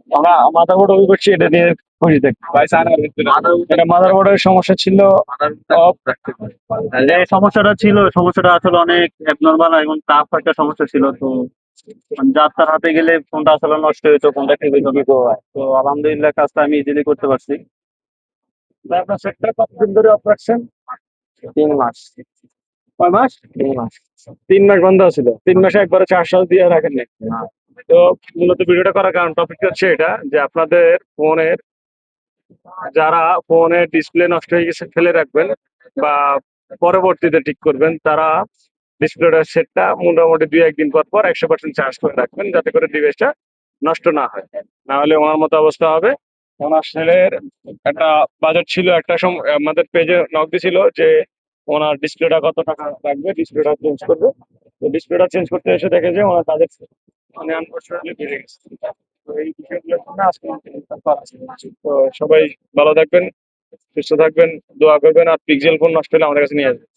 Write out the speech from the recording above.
আমরা মাদারবোর্ড ওই করছি এটা নিয়ে খুশি থাকি। এটা মাদারবোর্ডের সমস্যা ছিল। যে সমস্যাটা ছিল সমস্যাটা আসলে অনেক অ্যাবনর্মাল এবং টাফ একটা সমস্যা ছিল। তো যার তার হাতে গেলে ফোনটা আসলে নষ্ট হইতো, ফোনটা ঠিক হইতো না। তো আলহামদুলিল্লাহ কাজটা আমি ইজিলি করতে পারছি। ভাই, আপনার সেটটা কতদিন ধরে অফ রাখছেন? 3 মাস। কয় মাস? 3 মাস। 3 মাস বন্ধ ছিল, 3 মাসে একবারে 400 দিয়ে রাখেন নাই? তো মূলত ভিডিওটা করার কারণ টপিক হচ্ছে এটা যে আপনাদের ফোনের, যারা ফোনের ডিসপ্লে নষ্ট হয়ে গেছে ফেলে রাখবেন বা পরবর্তীতে ঠিক করবেন, তারা ডিসপ্লেটার সেটটা মোটামুটি 2-1 দিন পর পর 100% চার্জ করে রাখবেন, যাতে করে ডিভাইসটা নষ্ট না হয়। না হলে ওনার মতো অবস্থা হবে। ওনার ছেলের একটা বাজেট ছিল, একটা আমাদের পেজে নক দিছিল যে ওনার ডিসপ্লেটা কত টাকা লাগবে, ডিসপ্লেটা চেঞ্জ করবে। তো ডিসপ্লেটা চেঞ্জ করতে এসে দেখে যে ওনার বাজেট মানে আনফরচুনেটলি বেড়ে গেছে। তো এই বিষয়গুলোর জন্য আজকে তো সবাই ভালো থাকবেন, সুস্থ থাকবেন, দোয়া করবেন, আর পিক্সেল ফোন নষ্ট হলে আমাদের কাছে নিয়ে আসবেন।